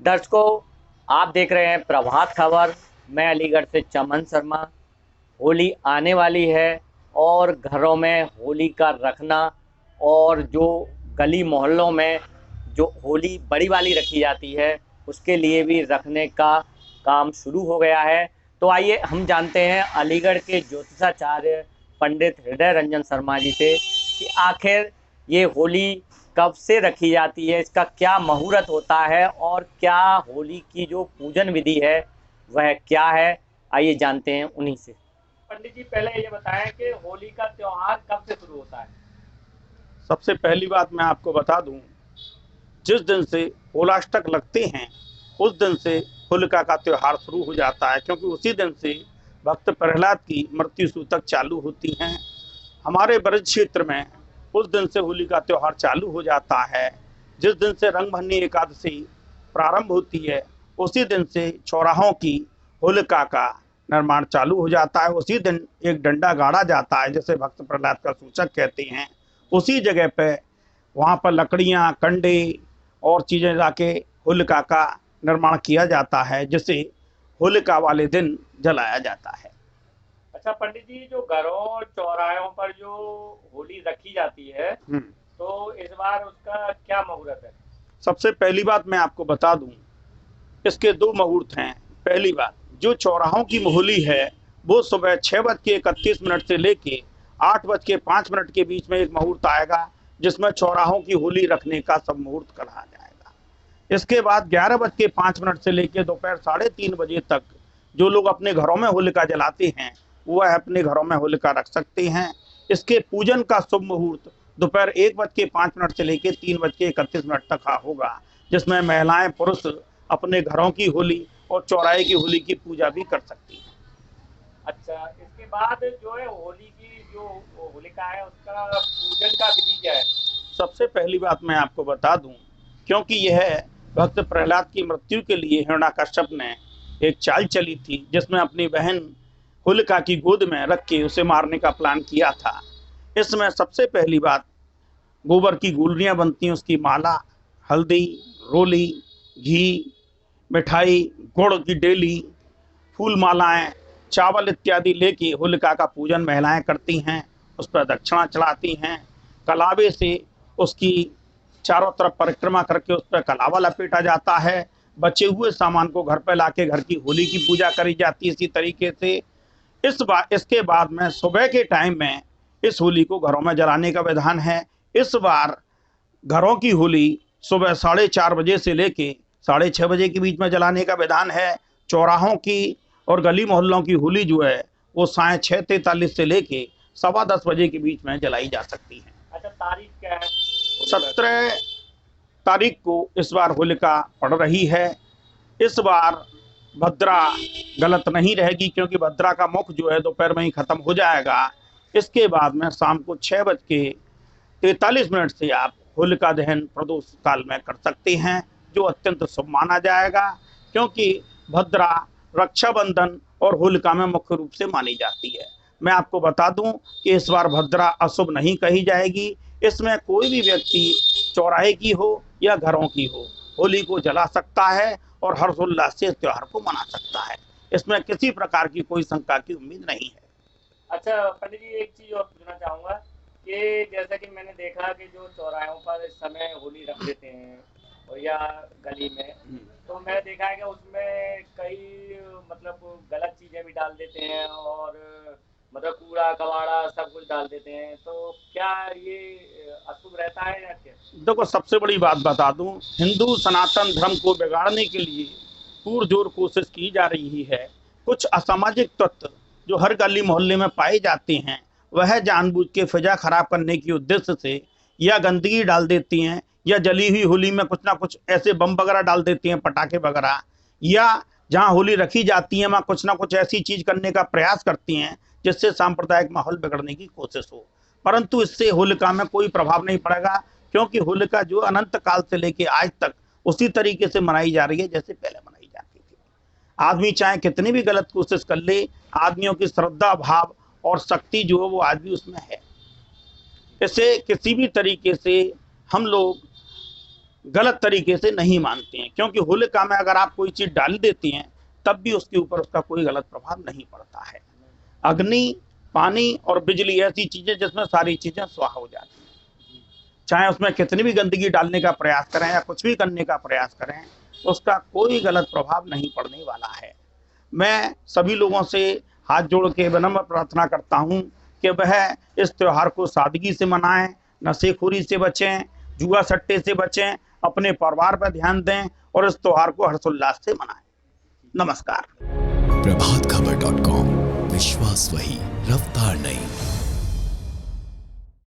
दर्शकों, आप देख रहे हैं प्रभात खबर। मैं अलीगढ़ से चमन शर्मा। होली आने वाली है और घरों में होली का रखना और जो गली मोहल्लों में जो होली बड़ी वाली रखी जाती है उसके लिए भी रखने का काम शुरू हो गया है। तो आइए हम जानते हैं अलीगढ़ के ज्योतिषाचार्य पंडित हृदय रंजन शर्मा जी से कि आखिर ये होली कब से रखी जाती है, इसका क्या मुहूर्त होता है और क्या होली की जो पूजन विधि है वह क्या है। आइए जानते हैं उन्हीं से। पंडित जी, पहले ये बताएं कि होली का त्योहार कब से शुरू होता है। सबसे पहली बात मैं आपको बता दूं, जिस दिन से होलाष्टक लगते हैं उस दिन से होलिका का त्योहार शुरू हो जाता है, क्योंकि उसी दिन से भक्त प्रहलाद की मृत्यु सूतक चालू होती हैं। हमारे ब्रज क्षेत्र में उस दिन से होली का त्योहार चालू हो जाता है। जिस दिन से रंगभरनी एकादशी प्रारंभ होती है उसी दिन से चौराहों की होलिका का निर्माण चालू हो जाता है। उसी दिन एक डंडा गाड़ा जाता है, जैसे भक्त प्रहलाद का सूचक कहते हैं। उसी जगह पे वहाँ पर लकड़ियाँ, कंडे और चीज़ें लाके होलिका का निर्माण किया जाता है, जिसे होलिका वाले दिन जलाया जाता है। अच्छा पंडित जी, जो घरों चौराहों पर जो होली रखी जाती है तो इस बार उसका क्या मुहूर्त है। सबसे पहली बात मैं आपको बता दूं, इसके दो मुहूर्त हैं। पहली बात, जो चौराहों की होली है वो सुबह 6:31 से लेके 8:05 के बीच में एक मुहूर्त आएगा, जिसमें चौराहों की होली रखने का सब मुहूर्त करा जाएगा। इसके बाद 11:05 से लेके दोपहर 3:30 बजे तक जो लोग अपने घरों में होलिका जलाते हैं वह अपने घरों में होलिका रख सकते हैं। इसके पूजन का शुभ मुहूर्त दोपहर 1:05 से लेकर 3:31 तक होगा, जिसमें महिलाएं पुरुष अपने घरों की होली और चौराहे की होली की पूजा भी कर सकती हैं। अच्छा, इसके बाद जो है होली की जो होलिका है उसका पूजन का विधि क्या है। सबसे पहली बात मैं आपको बता दूं, क्योंकि यह भक्त प्रहलाद की मृत्यु के लिए हिरण्याकश्यप ने एक चाल चली थी, जिसमें अपनी बहन होलिका की गोद में रख के उसे मारने का प्लान किया था। इसमें सबसे पहली बात, गोबर की गुलरियां बनती हैं, उसकी माला, हल्दी, रोली, घी, मिठाई, गुड़ की डेली, फूल मालाएं, चावल इत्यादि लेके होलिका का पूजन महिलाएं करती हैं। उस पर दक्षिणा चढ़ाती हैं। कलावे से उसकी चारों तरफ परिक्रमा करके उस पर कलावा लपेटा जाता है। बचे हुए सामान को घर पर लाके घर की होली की पूजा करी जाती है। इसी तरीके से इसके बाद में सुबह के टाइम में इस होली को घरों में जलाने का विधान है। इस बार घरों की होली सुबह 4:30 से लेके 6:30 के बीच में जलाने का विधान है। चौराहों की और गली मोहल्लों की होली जो है वो साय 6:43 से लेके 10:15 के बीच में जलाई जा सकती है। अच्छा, तारीख क्या है। 17 तारीख को इस बार होलिका पड़ रही है। इस बार भद्रा गलत नहीं रहेगी, क्योंकि भद्रा का मुख जो है दोपहर में ही खत्म हो जाएगा। इसके बाद में शाम को 6:43 से आप होलिका दहन प्रदोष काल में कर सकते हैं, जो अत्यंत शुभ माना जाएगा, क्योंकि भद्रा रक्षाबंधन और होलिका में मुख्य रूप से मानी जाती है। मैं आपको बता दूं कि इस बार भद्रा अशुभ नहीं कही जाएगी। इसमें कोई भी व्यक्ति चौराहे की हो या घरों की हो होली को जला सकता है और हर्षोल्लास से त्योहार को मना सकता है। इसमें किसी प्रकार की कोई शंका की उम्मीद नहीं है। अच्छा पंडित जी, एक चीज और पूछना चाहूंगा कि जैसा कि मैंने देखा कि जो चौराहों पर इस समय होली रख देते हैं और या गली में, तो मैंने देखा है कि उसमें कई मतलब गलत चीजें भी डाल देते हैं और मतलब कूड़ा कबाड़ा सब कुछ डाल देते हैं, तो क्या ये अशुभ रहता है या क्या। देखो, सबसे बड़ी बात बता दूं, हिंदू सनातन धर्म को बिगाड़ने के लिए पुरजोर कोशिश की जा रही है। कुछ असामाजिक तत्व जो हर गली मोहल्ले में पाए जाते हैं वह जानबूझ के फिजा खराब करने के उद्देश्य से या गंदगी डाल देती हैं या जली हुई होली में कुछ ना कुछ ऐसे बम वगैरह डाल देती हैं, पटाखे वगैरह, या जहाँ होली रखी जाती है वहाँ कुछ ना कुछ ऐसी चीज करने का प्रयास करती हैं जिससे सांप्रदायिक माहौल बिगड़ने की कोशिश हो। परंतु इससे होलिका में कोई प्रभाव नहीं पड़ेगा, क्योंकि होलिका जो अनंत काल से लेके आज तक उसी तरीके से मनाई जा रही है जैसे पहले मनाई जाती थी। आदमी चाहे कितनी भी गलत कोशिश कर ले, आदमियों की श्रद्धा भाव और शक्ति जो है वो आज भी उसमें है। इसे किसी भी तरीके से हम लोग गलत तरीके से नहीं मानते हैं, क्योंकि होलिका में अगर आप कोई चीज डाल देती हैं तब भी उसके ऊपर उसका कोई गलत प्रभाव नहीं पड़ता है। अग्नि, पानी और बिजली ऐसी चीजें जिसमें सारी चीजें स्वाहा हो जाती हैं, चाहे उसमें कितनी भी गंदगी डालने का प्रयास करें या कुछ भी करने का प्रयास करें, उसका कोई गलत प्रभाव नहीं पड़ने वाला है। मैं सभी लोगों से हाथ जोड़ के विनम्र प्रार्थना करता हूं कि वह इस त्योहार को सादगी से मनाएं, नशेखोरी से बचें, जुआ सट्टे से बचें, अपने परिवार पर ध्यान दें और इस त्योहार को हर्षोल्लास से मनाएं। नमस्कार। प्रभातखबर.com, विश्वास वही, रफ्तार नहीं।